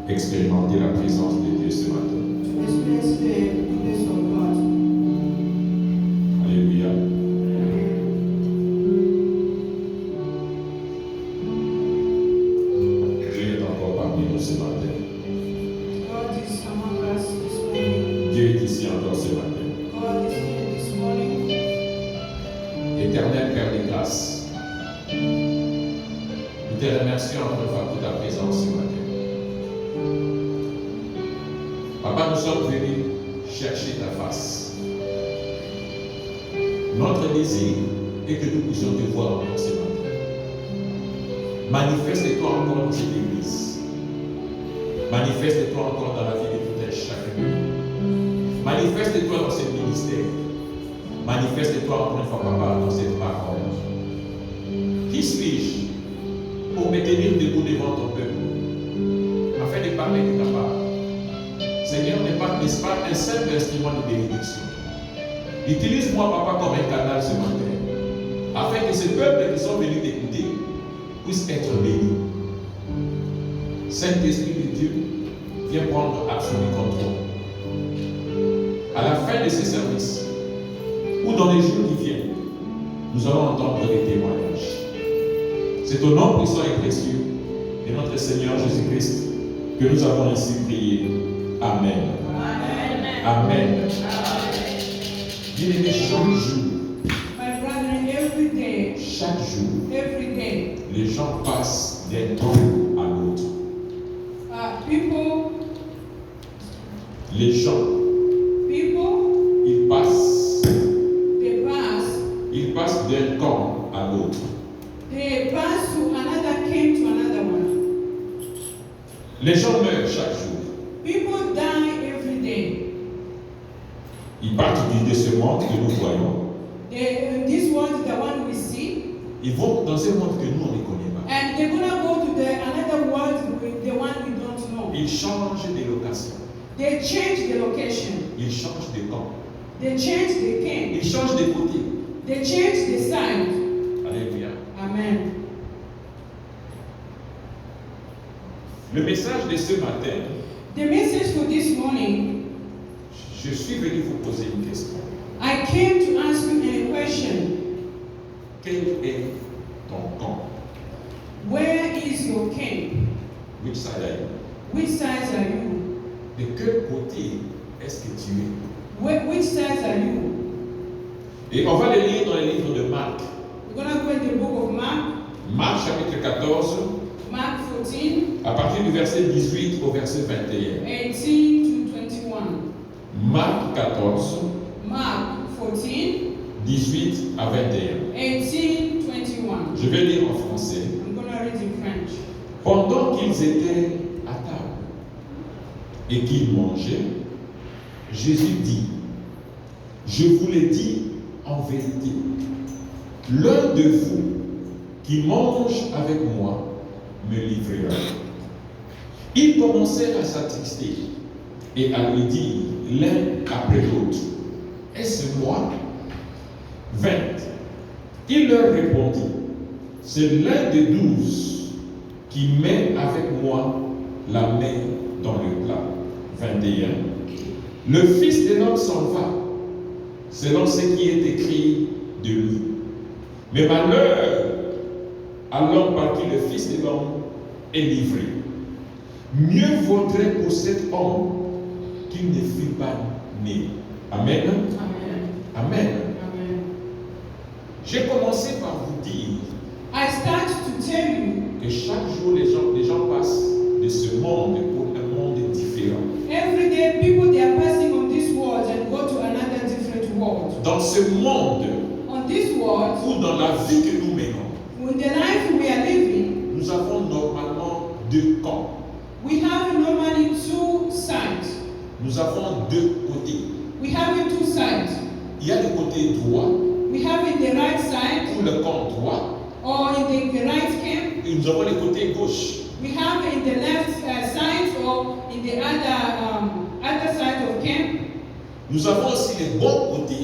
expérimenter la présence de Dieu ce matin. Alléluia. Dieu est encore parmi nous ce matin. Dieu est ici encore ce matin. Éternel Père de grâce, nous te remercions encore une fois pour ta présence ce matin. Papa, nous sommes venus chercher ta face. Notre désir est que nous puissions te voir encore ce matin. Manifeste-toi encore dans cette église. Manifeste-toi encore dans la vie de tout un chacun. Manifeste-toi dans ce ministère. Manifeste-toi encore une fois, Papa, dans cette parole. Qui suis-je pour me tenir debout devant ton peuple, afin de parler de ta part? Seigneur, n'est-ce pas un simple instrument de bénédiction? Utilise-moi, Papa, comme un canal ce matin, afin que ces peuples qui sont venus t'écouter puissent être bénis. Saint-Esprit de Dieu, viens prendre absolu contrôle. À la fin de ce service, ou dans les jours qui viennent, nous allons entendre des témoignages. C'est au nom puissant et précieux de notre Seigneur Jésus-Christ que nous avons ainsi prié. Amen. Amen. Amen. Bien-aimés, chaque jour, chaque jour, les gens passent d'un temps à l'autre. Les gens, ils passent d'un camp à l'autre. Les gens meurent chaque jour. Ils partent de ce monde que nous voyons. Ils vont dans ce monde que nous on ne connaît pas. Ils changent de location. They change the location. Ils changent de camp. They change the king. Ils changent de côté. They change the side. Alléluia. Amen. Le message de ce matin, The message for this morning, je suis venu vous poser une question. I came to ask you a question. Quel est ton camp? Where is your king? Which side are you? Which sides are you? De quel côté est-ce que tu es? Which sides are you? Et on va le lire dans le livre de Marc. We're going to go in the book of Mark. Marc chapitre 14, Mark 14, à partir du verset 18 au verset 21. 18 to 21. Marc 14, Mark 14, 18 à 21. 18, 21. Je vais lire en français. I'm going to read in French. Pendant qu'ils étaient à table et qu'ils mangeaient, Jésus dit, je vous le dis en vérité, l'un de vous qui mange avec moi me livrera. Ils commencèrent à s'attrister et à lui dire l'un après l'autre, est-ce moi? 20. Il leur répondit, c'est l'un des 12 qui met avec moi la main dans le plat. 21. Le Fils de l'homme s'en va, selon ce qui est écrit de lui. Mais malheur à l'homme par qui le Fils de l'homme est livré. Mieux vaudrait pour cet homme qu'il ne fût pas né. Amen. Amen. Amen. Amen. J'ai commencé par vous dire I start to tell you que chaque jour les gens passent de ce monde pour un monde différent. every day people they are passing on this world and go to another different world. Dans ce monde On this world, ou dans la vie que nous menons, in the life we are living, nous avons normalement deux camps. we have normally two sides. Nous avons deux côtés. We have it two sides. Il y a le côté droit, We have in the right side ou le camp droit, or in the right camp. et nous avons le côté gauche. We have in the left side or in the other side of camp. Nous avons aussi le bon côté,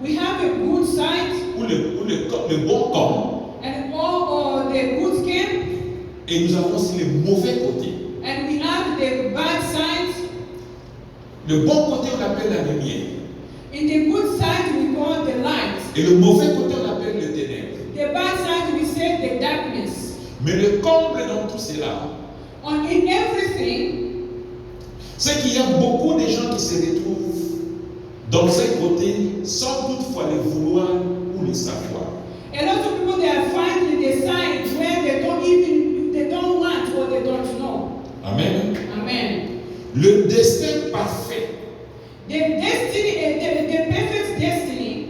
We have a good side ou le bon camp, and or the good camp, et nous avons aussi le mauvais côté. and we have the Le bon côté, on l'appelle la lumière. In the good side, we call the light. Et le mauvais côté, on l'appelle le ténèbre. The bad side, we say the darkness. Mais le comble dans tout cela, In everything, c'est qu'il y a beaucoup de gens qui se retrouvent dans ces côtés sans toutefois le vouloir ou le savoir. a lot of people, they are finding the sides where they don't want or they don't know. Amen. Amen. Le destin parfait The destiny, the perfect destiny,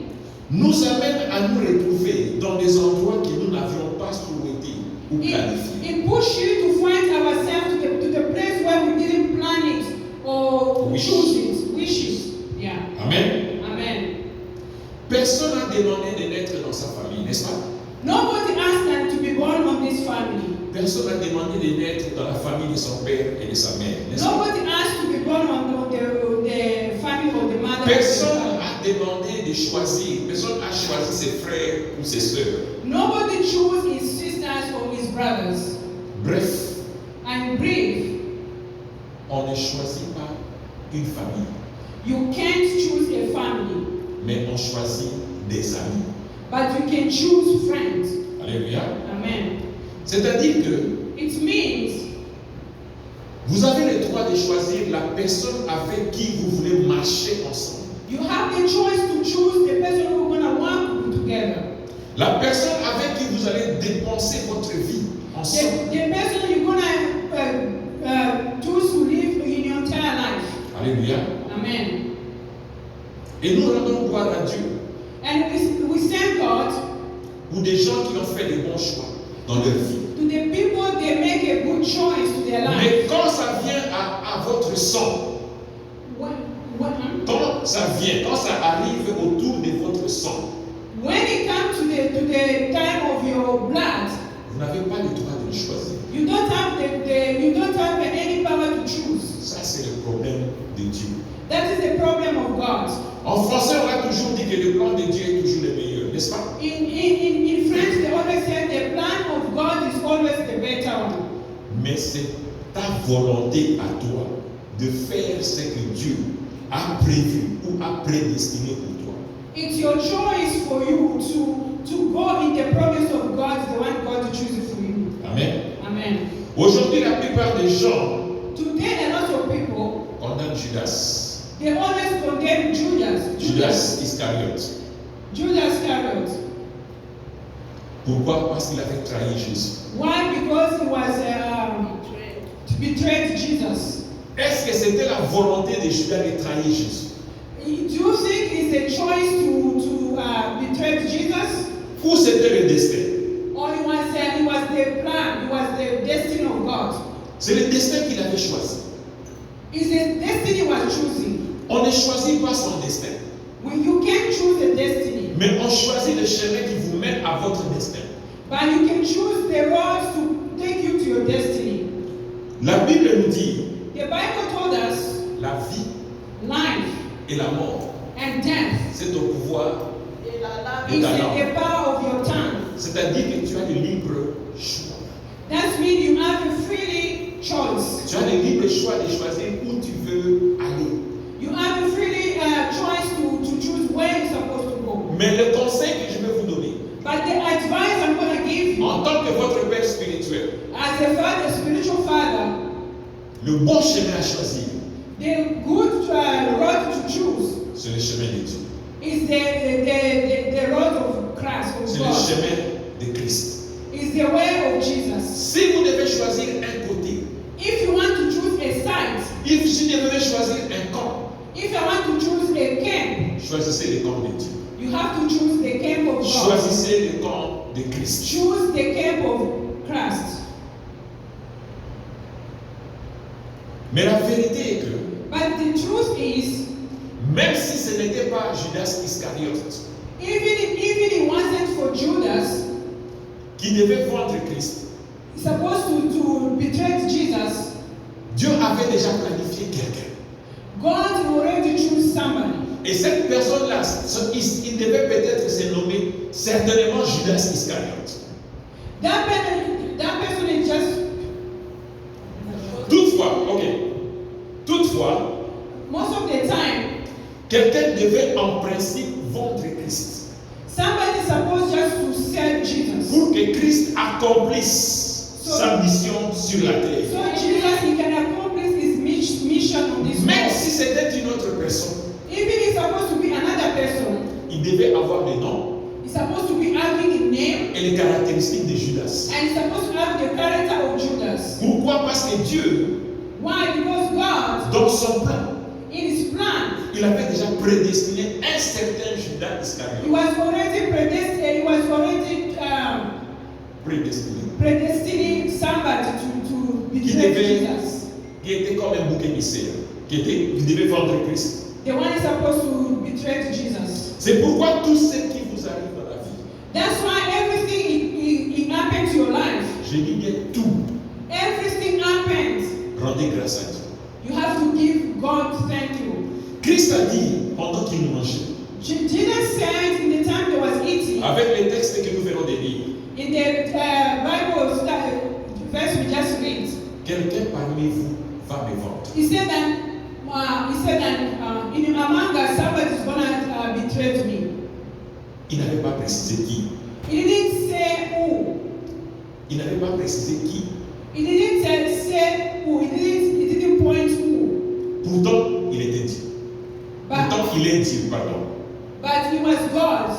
nous amène à nous retrouver dans des endroits que nous n'avions pas souhaité ou planifié. it push you to find ourselves to the place where we didn't plan it or choose it. Wishes. Yeah. Amen. Amen. Personne n'a demandé de naître dans sa famille, n'est-ce pas? Nobody asked them to be born of this family. Personne n'a demandé de naître dans la famille de son père et de sa mère, n'est-ce pas? Nobody asked to be born of the family of the mother. Personne n'a demandé de choisir. Personne n'a choisi ses frères ou ses sœurs. Nobody chose his sisters or his brothers. Bref, And brief, on ne choisit pas une famille, you can't choose a family, mais on choisit des amis. but you can choose friends. Alléluia. Amen. C'est-à-dire que It means vous avez le droit de choisir la personne avec qui vous voulez marcher ensemble. you have the choice to choose the person who are going to work together. La personne avec qui vous allez dépenser votre vie ensemble. The person you're going to choose to live in your entire life. Alléluia. Amen. Et nous rendons gloire à Dieu And we thank God pour des gens qui ont fait des bons choix dans leur vie. to the people they make a good choice to their life. Mais quand ça vient à votre sang, quand ça vient, quand ça arrive autour de votre sang, When it comes to the time of your blood, vous n'avez pas le droit de le choisir. you don't have any power to choose. Ça, c'est le problème de Dieu. That is the problem of God. En français, on a toujours dit que le plan de Dieu est toujours le meilleur, n'est-ce pas? In French, they always say the plan of God is always the better one. Mais c'est ta volonté à toi de faire ce que Dieu a prévu ou a prédestiné pour toi. It's your choice for you to go in the promise of God, the one God chooses for you. Amen. Amen. Aujourd'hui, la plupart des gens Today, a lot of people, condamnent Judas. they always condemn Judas Iscariot. Judas Iscariot. Pourquoi? Parce qu'il avait trahi Jésus. Why? Because he was betrayed Jesus. Est-ce que c'était la volonté de Judas de trahir Jésus? Do you think it's a choice to betray Jesus? Ou c'était le destin? Or it was the plan, it was the destiny of God? C'est le destin qu'il avait choisi. It's the destiny he was choosing. On ne choisit pas son destin, When you can't choose a destiny, mais on choisit le chemin qui vous mène à votre destin. but you can choose the road to take you to your destiny. La Bible nous dit The Bible told us la vie life et la mort, and death c'est au pouvoir de is ta in langue. the power of your tongue. C'est-à-dire que tu as le libre choix. That means you have a freely choice. Tu as le libre choix de choisir où tu veux aller. You have a freely choice to choose where you're supposed to go. Mais le conseil que je vais vous donner, But the advice I'm going to give you, en tant que votre père spirituel, as a father, spiritual father, le bon chemin à choisir, the good road to choose c'est le chemin de Dieu. is the road of Christ, of C'est le God. chemin de Christ. Is the way of Jesus. Si vous devez choisir un côté, If you want to choose a side, si vous devez choisir un camp, if you want to choose a camp, choisissez le camp de Dieu. you have to choose the camp of God. Choisissez le camp de Christ. Choose the camp of Christ. Mais la vérité est que, But the truth is, même si ce n'était pas Judas Iscariot even it wasn't for Judas, qui devait vendre Christ, supposed to betray Jesus, Dieu avait déjà planifié quelqu'un. God already chose somebody. Et cette personne-là, il devait peut-être se nommer certainement Judas Iscariot. That person is just. Toutefois, ok. Toutefois, Most of the Quelqu'un devait en principe vendre Christ Somebody is supposed just to serve Jesus. pour que Christ accomplisse sa mission sur la terre. So Jesus, he can accomplish his mission on this Même world. si c'était une autre personne, Even if it's supposed to be another person, il devait avoir le nom it's supposed to be having a name, et les caractéristiques de Judas. and it's supposed to have the character of Judas. Pourquoi? Parce que Dieu, Why? Because God, dans son plan, in his plan, il avait déjà prédestiné un certain Judas he Iscariot. was already predestined, he was already Prédestiné. predestining somebody to Qui betray devait, Jesus. qui était comme un bouc émissaire, qui devait vendre Christ. The one is supposed to betray Jesus. C'est pourquoi tout ce qui vous arrive dans la vie, That's why everything it happened to your life. je dis bien tout, Everything happened. rendez grâce à Dieu. You have to give God thank you. Christ a dit pendant qu'il mangeait, Jesus said in the time they was eating, avec les textes que nous venons de lire, in the Bible verse we just read, quelqu'un parmi vous va me vendre. he said that in among us somebody is gonna betray me. Il n'avait pas précisé qui. He didn't say who. Il n'avait pas précisé qui. He didn't say who. He didn't point who. Pourtant, il était Dieu. Pourtant, il est Dieu, pardon. But he was God.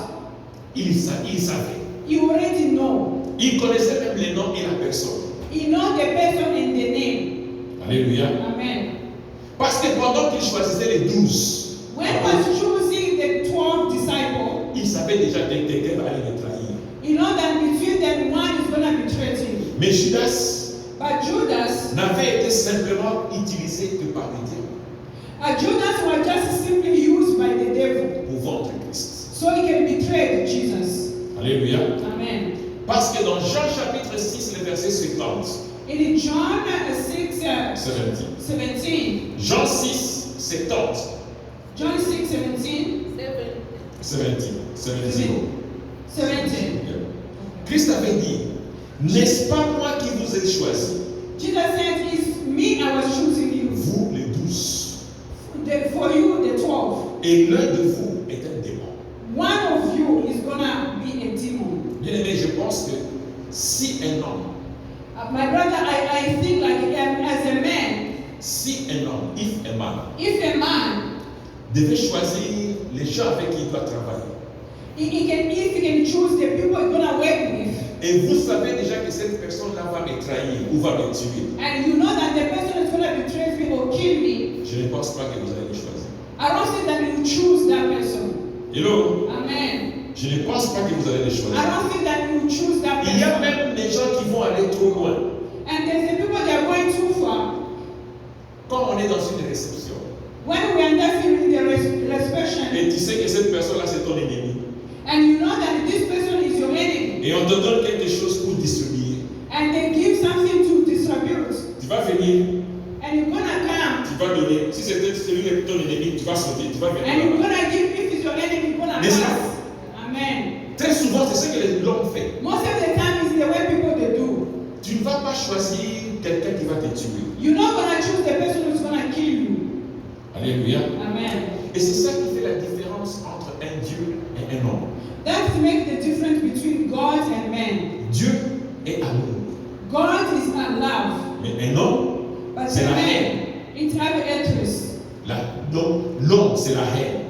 Il savait. You already know. Il connaissait même les noms et la personne. He know the person and the name. Alléluia. Amen. Parce que pendant qu'il choisissait les 12, When he was choosing the 12 disciples, il savait déjà que quelqu'un allait le trahir. you know that between them one is going to betray him. Mais Judas But Judas, n'avait été simplement utilisé que par les dieux Judas was just simply used by the devil pour vendre Christ. so he can betray Jesus. Alléluia. Amen. Parce que dans Jean chapitre 6, le verset 70, In John 6, 17, Jean 6, 70, John 6, 17, 17. Christ avait dit, n'est-ce pas moi qui vous ai choisi, Jesus said, it's me I was choosing you. vous les 12, For you, the 12. et l'un de vous est un démon. One of you is going to be a demon. Bien aimé, je pense que si un homme, My brother, I think like as a man, si un homme, if a man, if a man, devait choisir les gens avec qui il doit travailler, if he can choose the people he's going to work with, et vous savez déjà que cette personne-là va me trahir ou va me tuer, and you know that the person is going to betray me or kill me, je ne pense pas que vous allez le choisir. I don't think that you choose that person. Hello? Amen. Je ne pense pas que vous allez le I choisir. don't think that you choose that Il y a person. même des gens qui vont aller trop loin. And there's the people that are going too far. Quand on est dans une réception, When we are just in the reception, et tu sais que cette personne-là c'est ton ennemi, and you know that this person is your enemy, et on te donne quelque chose pour distribuer, and they give something to distribute, tu vas venir, and you're gonna come, tu vas donner. Si c'était celui qui est ton ennemi, tu vas sauter, tu vas venir and you're là-bas. gonna give, if it's your enemy, you're gonna N'est-ce pass. pas? Amen. Très souvent, c'est ce que l'homme fait. Most of the time, it's the way people they do. Tu ne vas pas choisir quelqu'un qui va te tuer. You're not gonna choose the person who's gonna kill you. Alléluia. Amen. Et c'est ça qui fait la différence entre un Dieu et un homme. That makes the difference between God and man. Dieu est amour, God is love, mais un homme, but c'est la haine. man, it's have interest. L'homme, c'est la haine.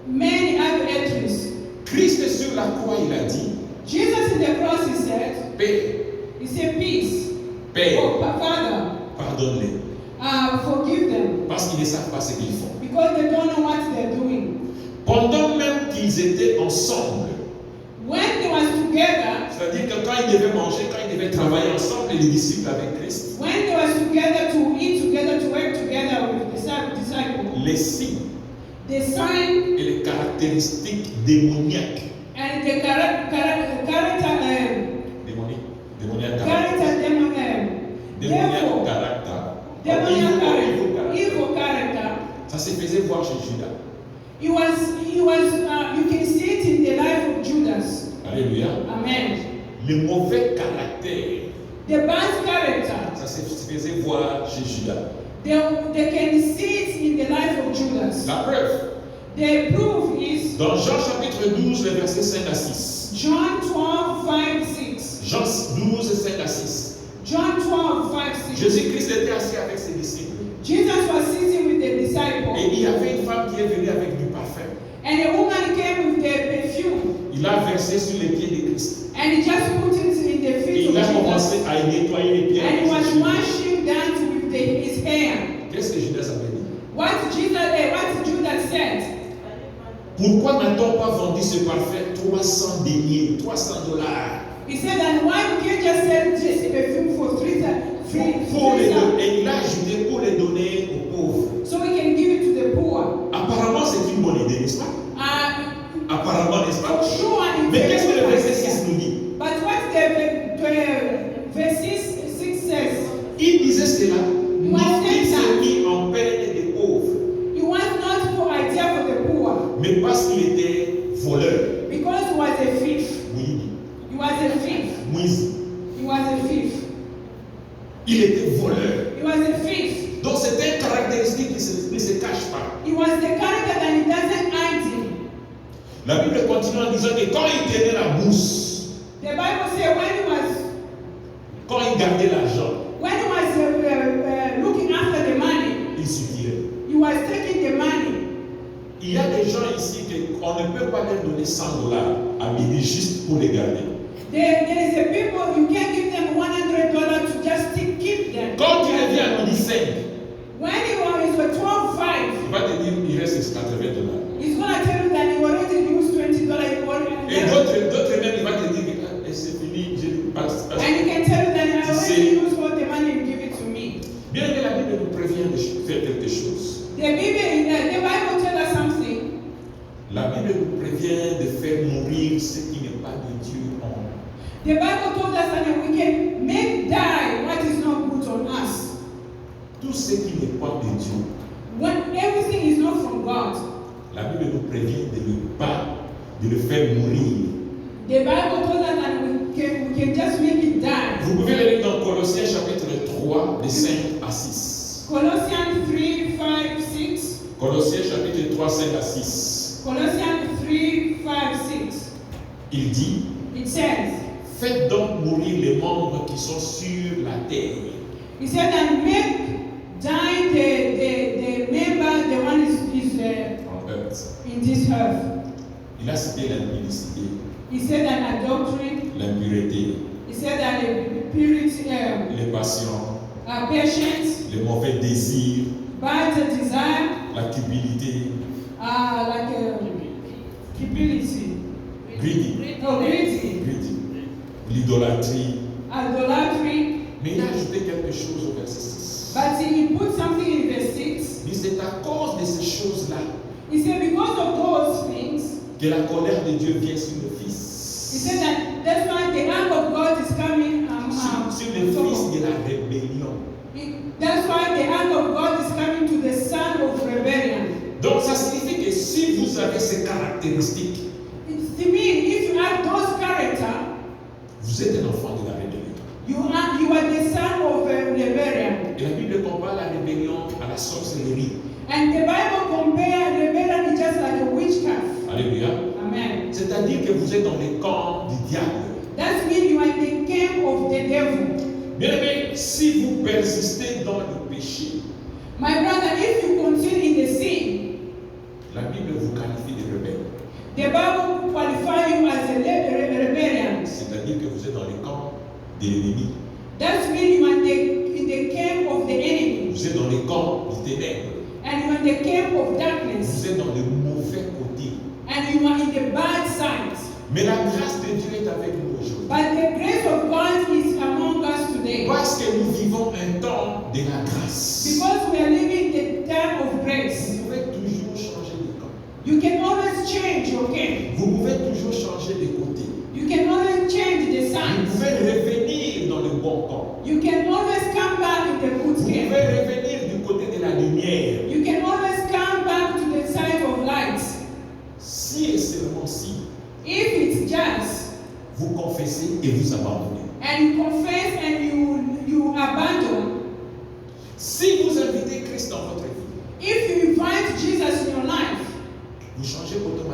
Men have interest. Christ sur la croix, il a dit, Jesus in the cross, he said, Père, he said, peace. Père, Oh, Father, pardonne-les, forgive them parce qu'ils ne savent pas ce qu'ils font. because they don't know what they're doing. Pendant même qu'ils étaient ensemble, When they was together, c'est-à-dire que quand ils devaient manger, quand ils devaient travailler ensemble, les disciples avec Christ, when they was together to eat together, to work together with the disciples, les signes the sign et les caractéristiques démoniaques, and the character, démoniaques, therefore, caractère, evil character, ça se faisait voir chez Judas. you can see it in the life of Judas. Alléluia. Amen. Le mauvais caractère, The bad character, ça se faisait voir chez Judas. they can see it in the life of Judas. La preuve, The proof is Dans Jean chapitre 12, les versets 5 à 6. John 12, 5, 6. Jean 12, 5 à 6. John 12, 5, 6. Jésus-Christ était assis avec ses disciples. Jesus was sitting with the Et disciples, il y avait une femme qui est venue avec du parfum. and a woman came with the perfume, Il a versé sur les pieds de Christ. and he just put it in the Et feet of il a Jesus, commencé à nettoyer les pieds. and he avec was ses cheveux. washing down with his hair. Qu'est-ce que Judas avait dit? What Judas said? Pourquoi n'a-t-on pas vendu ce parfum 300 deniers, $300? He said, and why we can't just sell this perfume for Pour les donner, et il a ajouté pour les donner aux pauvres. so we can give it to the poor. Apparemment, c'est une bonne idée, n'est-ce pas? Apparemment, n'est-ce pas? For sure, and Mais qu'est-ce que le verset 6 it's nous dit? but what the verse 6 says, Il disait cela, non was qu'il saying s'est that. mis en peine des pauvres, he was not for idea for the poor, mais parce qu'il était voleur. because he was a thief. Oui, He was a thief. Moïse. He was a thief. Il était voleur. He was a thief. Donc c'est une caractéristique qui ne se cache pas. He was the character that he doesn't hide him. La Bible continue en disant que quand il tenait la bourse, The Bible says quand il gardait l'argent, when he was looking after the money, il suffirait. he was taking the money. Il y a des gens ici qu'on ne peut pas leur donner $100 à midi juste pour les garder. There is a people you can't give them $100 to just keep them. Quand tu reviens à midi 5, When he was 12.5, il va te dire il reste $80. he's gonna tell you that he already used $20. Et d'autres même, il va te dire c'est fini, je passe. And he can tell you that I Tu already sais. used all the money and give it to me. Bien que la Bible nous prévient de faire quelque chose. The Bible tells us something. La Bible nous prévient de faire mourir ce qui n'est pas de Dieu en nous. The Bible told us that we can make die what is not good on us. Tout ce qui n'est pas de Dieu. When everything is not from God. La Bible nous prévient de le faire mourir. The Bible told us that we can just make it die. Vous pouvez le lire dans Colossiens chapitre 3, de 5 à 6. Colossians 3, 5, 6. Colossiens chapitre 3, 5 à 6. Colossians 3, 5, 6. Il dit, It says, faites donc mourir les membres qui sont sur la terre. he said that make die the member, the one is En earth. in this earth. Il a cité l'impudicité, He said that adultery, l'impureté, he said that the purity, les passions, patience, les mauvais désirs, bad desire, la cupidité, like cupidity, greedy, greedy, l'idolâtrie. idolatry. Mais il a ajouté quelque chose au verset 6. But he put something in verse 6. Mais c'est à cause de ces choses-là He said, because of those things, que la colère de Dieu vient sur le he Fils. said that that's why the anger of God is coming. Sur le Fils de la rébellion. That's why the anger of God is coming to the son of rebellion. Donc ça signifie que si vous avez ces caractéristiques, To me, if you have those character, vous êtes un enfant de la rébellion. you are the son of rebellion. Et la Bible compare la rébellion à la sorcellerie. And the Bible compares rebellion is just like a witchcraft. Alléluia. Amen. C'est-à-dire que vous êtes dans les camps du diable. That means you are in the camp of the devil. Bien aimé, si vous persistez dans le péché, My brother, if you continue in the sin, la Bible vous qualifie de rebelle. the Bible qualifies you as a rebellion. C'est-à-dire que vous êtes dans les camps de l'ennemi. That means you are in the camp of the enemy. Vous êtes dans les camps du ténèbre. And you are in the camp of darkness. Vous êtes dans le mauvais côté. And you are in the bad side. Mais la grâce de Dieu est avec nous aujourd'hui. But the grace of God is among us today. Parce que nous vivons un temps de la grâce. Because we are living the time of grace. Vous pouvez toujours changer de camp. You can always change your camp. Vous pouvez toujours changer de côté. You can always change the Vous signs. pouvez revenir dans le bon camp. You can always come back in the Vous good pouvez camp. revenir du côté de la lumière. You can always come back to the side of light. Si et seulement si If it's just, vous confessez et vous abandonnez. and you confess and you abandon, Si vous invitez Christ dans votre vie, if you invite Jesus in your life,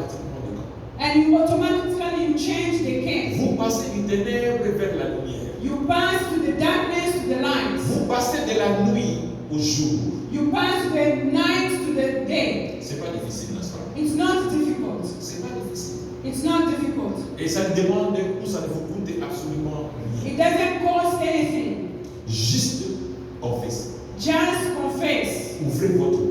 automatiquement le camp. And you automatically change the camp. Vous passez du ténèbre vers la lumière. You pass to the darkness to the light. Vous passez de la nuit au jour. You pass the night to the day. C'est pas difficile, n'est-ce pas? It's not difficult. C'est pas difficile. It's not difficult. Et ça demande, ou ça ne vous coûte absolument rien. It doesn't cost anything. Juste confessez. Just confess. Ouvrez votre